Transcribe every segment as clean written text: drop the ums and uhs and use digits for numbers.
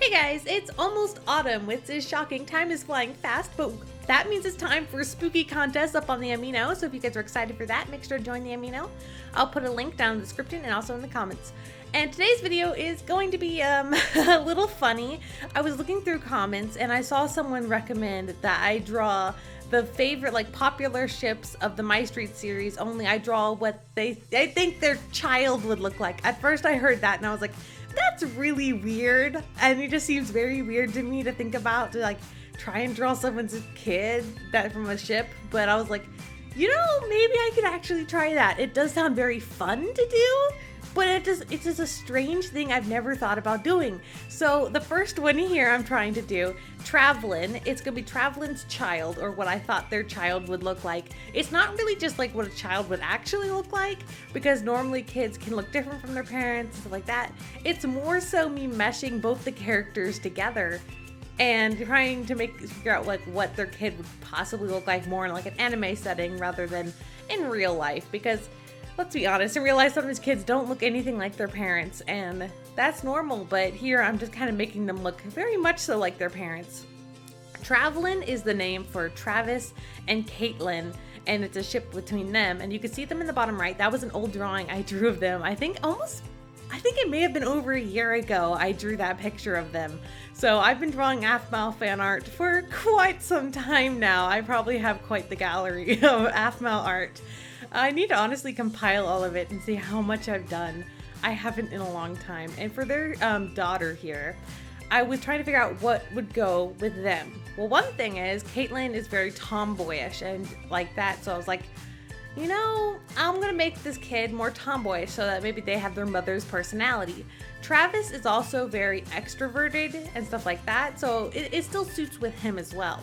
Hey guys, it's almost autumn, which is shocking. Time is flying fast, but that means it's time for spooky contests up on the Amino. So if you guys are excited for that, make sure to join the Amino. I'll put a link down in the description and also in the comments. And today's video is going to be a little funny. I was looking through comments and I saw someone recommend that I draw the favorite popular ships of the MyStreet series, only I draw what they think their child would look like. At first I heard that and I was like, that's really weird, and it just seems very weird to me to think about, to try and draw someone's kid that from a ship. But I was like, maybe I could actually try that. It does sound very fun to do, but it's just a strange thing I've never thought about doing. So the first one here I'm trying to do, Travellin. It's gonna be Travellin's child, or what I thought their child would look like. It's not really just what a child would actually look like, because normally kids can look different from their parents and stuff like that. It's more so me meshing both the characters together and trying to figure out what their kid would possibly look like more in an anime setting rather than in real life, because let's be honest, in real life sometimes kids don't look anything like their parents, and that's normal, but here I'm just kind of making them look very much so like their parents. Travellin is the name for Travis and 𝐏𝐫𝐸𝐿yn, and it's a ship between them, and you can see them in the bottom right. That was an old drawing I drew of them. I think it may have been over a year ago I drew that picture of them. So I've been drawing 𝐴𝐵𝐸𝐿 fan art for quite some time now. I probably have quite the gallery of 𝐴𝐵𝐸𝐿 art. I need to honestly compile all of it and see how much I've done. I haven't in a long time. And for their daughter here, I was trying to figure out what would go with them. Well, one thing is 𝐏𝐫𝐸𝐿yn is very tomboyish and like that, so I was like, I'm gonna make this kid more tomboyish so that maybe they have their mother's personality. Travis is also very extroverted and stuff like that, so it still suits with him as well.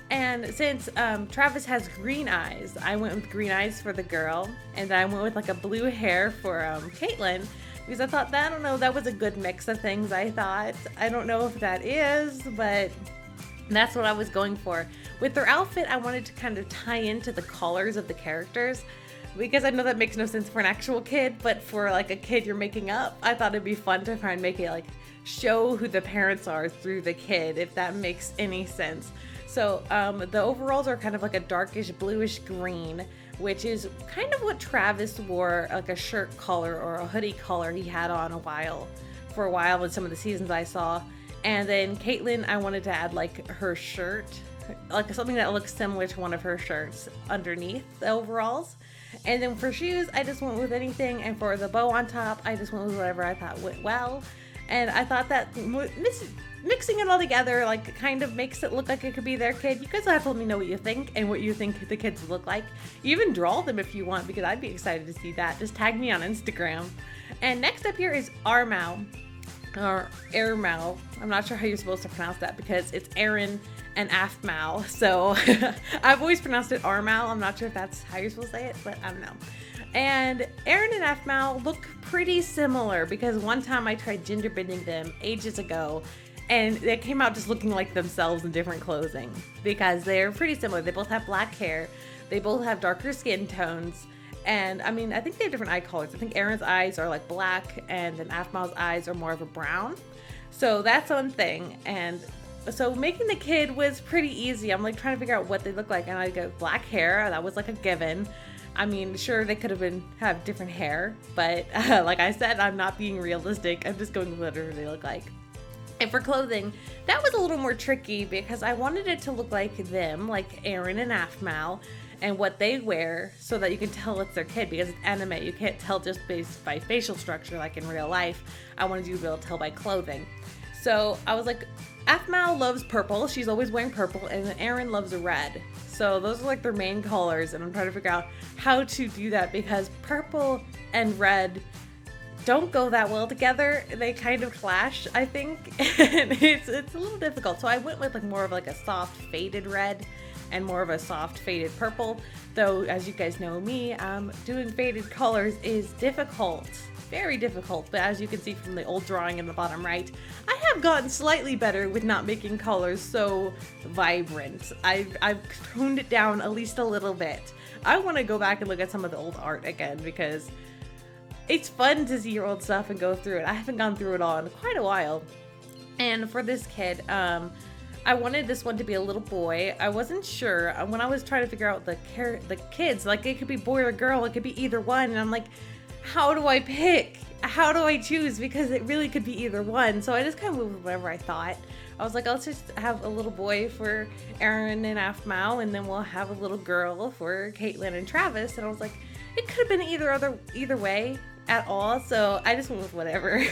And since Travis has green eyes, I went with green eyes for the girl, and then I went with a blue hair for 𝐏𝐫𝐿yn, because I thought that, I don't know, that was a good mix of things. I thought, I don't know if that is, but that's what I was going for. With their outfit, I wanted to kind of tie into the colors of the characters, because I know that makes no sense for an actual kid, but for a kid you're making up, I thought it'd be fun to try and make it show who the parents are through the kid, if that makes any sense. So the overalls are kind of a darkish bluish green, which is kind of what Travis wore, a shirt collar or a hoodie collar he had on for a while in some of the seasons I saw. And then 𝐏𝐫𝐿yn, I wanted to add her shirt, something that looks similar to one of her shirts underneath the overalls. And then for shoes, I just went with anything, and for the bow on top, I just went with whatever I thought went well. And I thought that mixing it all together kind of makes it look like it could be their kid. You guys will have to let me know what you think and what you think the kids would look like. Even draw them if you want, because I'd be excited to see that. Just tag me on Instagram. And next up here is 𝐴𝐵𝐸𝐿, or 𝐴𝐵𝐸𝐿. I'm not sure how you're supposed to pronounce that because it's Erin and 𝐴𝐵𝐸𝐿. So I've always pronounced it 𝐴𝐵𝐸𝐿. I'm not sure if that's how you're supposed to say it, but I don't know. And Erin and 𝐴𝐵𝐸𝐿 look pretty similar, because one time I tried ginger bending them ages ago, and they came out just looking like themselves in different clothing, because they're pretty similar. They both have black hair, they both have darker skin tones, and I think they have different eye colors. I think Erin's eyes are black, and then 𝐴𝐵𝐸𝐿's eyes are more of a brown. So that's one thing. And so making the kid was pretty easy. I'm trying to figure out what they look like, and I go black hair. That was a given. Sure, they could have different hair, but like I said, I'm not being realistic. I'm just going with whatever they look like. And for clothing, that was a little more tricky, because I wanted it to look like them, like Erin and 𝐴𝐵𝐸𝐿, and what they wear, so that you can tell it's their kid, because it's anime. You can't tell just based by facial structure like in real life. I wanted you to be able to tell by clothing. So I was like, 𝐴𝐵𝐸𝐿 loves purple. She's always wearing purple, and then Erin loves red. So those are their main colors, and I'm trying to figure out how to do that, because purple and red don't go that well together. They kind of clash, I think, and it's a little difficult. So I went with more of a soft faded red and more of a soft faded purple, though as you guys know me, doing faded colors is difficult, very difficult. But as you can see from the old drawing in the bottom right, I have gotten slightly better with not making colors so vibrant. I've toned it down at least a little bit. I want to go back and look at some of the old art again, because it's fun to see your old stuff and go through it. I haven't gone through it all in quite a while. And for this kid, I wanted this one to be a little boy. I wasn't sure when I was trying to figure out the kids, like it could be boy or girl, it could be either one. And I'm like, how do I pick? How do I choose? Because it really could be either one. So I just kind of moved whatever I thought. I was like, let's just have a little boy for Erin and 𝐏𝐫𝐸, and then we'll have a little girl for Caitlin and Travis. And I was like, it could have been either way at all, so I just went with whatever.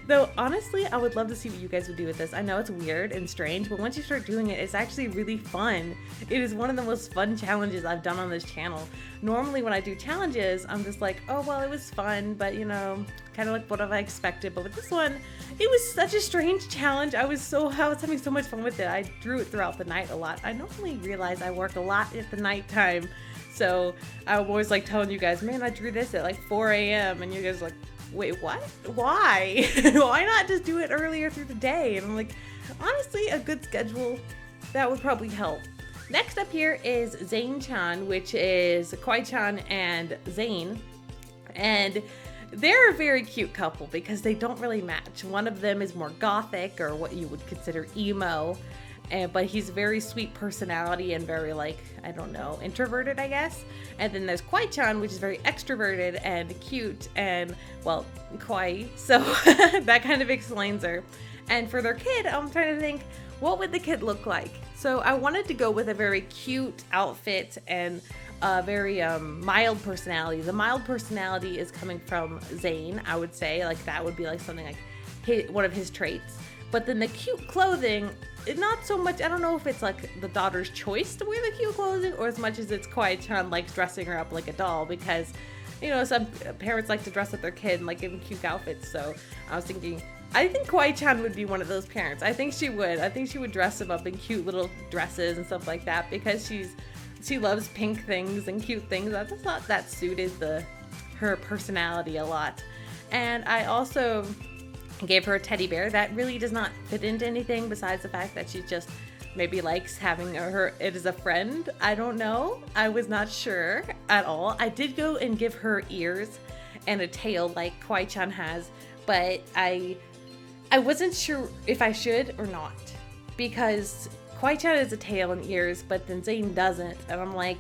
Though honestly, I would love to see what you guys would do with this. I know it's weird and strange, but once you start doing it, it's actually really fun. It is one of the most fun challenges I've done on this channel. Normally when I do challenges, I'm just like, oh well, it was fun, but you know, kind of like what I expected. But with this one, it was such a strange challenge. I was having so much fun with it. I drew it throughout the night a lot. I normally realize I work a lot at the nighttime. So I'm always like telling you guys, man, I drew this at like 4 a.m. and you guys are like, wait, what? Why? Why not just do it earlier through the day? And I'm like, honestly, a good schedule, that would probably help. Next up here is zane-chan, which is 𝐏𝐫𝐨�0 and Zane. And they're a very cute couple because they don't really match. One of them is more gothic, or what you would consider emo. But he's very sweet personality and very, like, I don't know, introverted, I guess. And then there's 𝐏𝐫𝐶han, which is very extroverted and cute and, well, kawaii. So that kind of explains her. And for their kid, I'm trying to think, what would the kid look like? So I wanted to go with a very cute outfit and a very mild personality. The mild personality is coming from Zane, I would say. Like, that would be like something like one of his traits. But then the cute clothing, not so much, I don't know if it's like the daughter's choice to wear the cute clothing or as much as it's 𝐏𝐫𝐶han likes dressing her up like a doll, because, you know, some parents like to dress up their kid and like give them cute outfits. So I was thinking, I think 𝐏𝐫𝐶han would be one of those parents. I think she would dress him up in cute little dresses and stuff like that, because she loves pink things and cute things. I just thought that suited her personality a lot. And I also gave her a teddy bear that really does not fit into anything besides the fact that she just maybe likes having it as a friend. I don't know. I was not sure at all. I did go and give her ears and a tail like 𝐏𝐫𝐶han has, but I wasn't sure if I should or not, because 𝐏𝐫𝐶han has a tail and ears, but then Zane doesn't, and I'm like,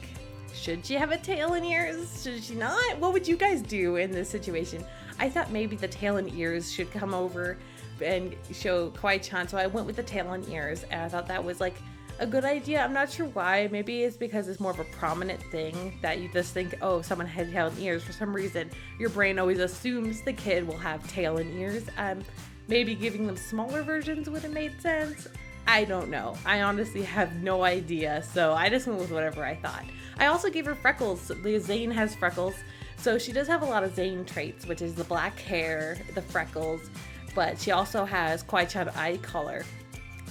should she have a tail and ears? Should she not? What would you guys do in this situation? I thought maybe the tail and ears should come over and show 𝐏𝐫𝐶han, so I went with the tail and ears, and I thought that was like a good idea. I'm not sure why. Maybe it's because it's more of a prominent thing that you just think, oh, someone had tail and ears. For some reason, your brain always assumes the kid will have tail and ears. Maybe giving them smaller versions would have made sense. I don't know. I honestly have no idea, so I just went with whatever I thought. I also gave her freckles. Zane has freckles, so she does have a lot of Zane traits, which is the black hair, the freckles, but she also has 𝐏𝐫𝐶han eye color,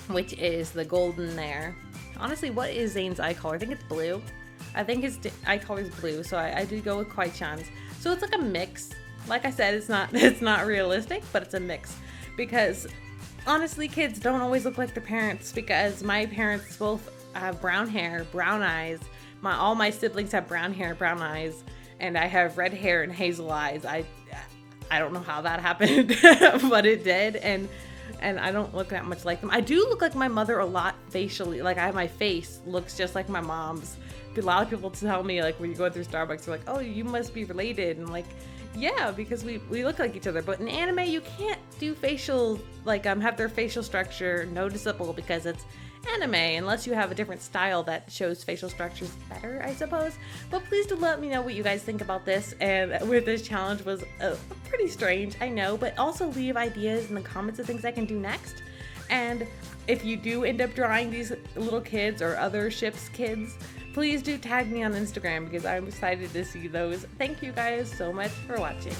which is the golden there. Honestly, what is Zane's eye color? I think it's blue. I think his eye color is blue, so I did go with 𝐏𝐫𝐶han's. So it's like a mix. Like I said, it's not realistic, but it's a mix, because honestly, kids don't always look like their parents, because my parents both have brown hair, brown eyes. All my siblings have brown hair, brown eyes, and I have red hair and hazel eyes. I don't know how that happened, but it did, and I don't look that much like them. I do look like my mother a lot facially. Like, my face looks just like my mom's. A lot of people tell me, like, when you go through Starbucks, they're like, oh, you must be related, and like, yeah, because we look like each other. But in anime, you can't do facial, like, have their facial structure noticeable, because it's anime, unless you have a different style that shows facial structures better, I suppose. But please do let me know what you guys think about this, and with this challenge was pretty strange, I know, but also leave ideas in the comments of things I can do next. And if you do end up drawing these little kids or other ships kids, please do tag me on Instagram, because I'm excited to see those. Thank you guys so much for watching.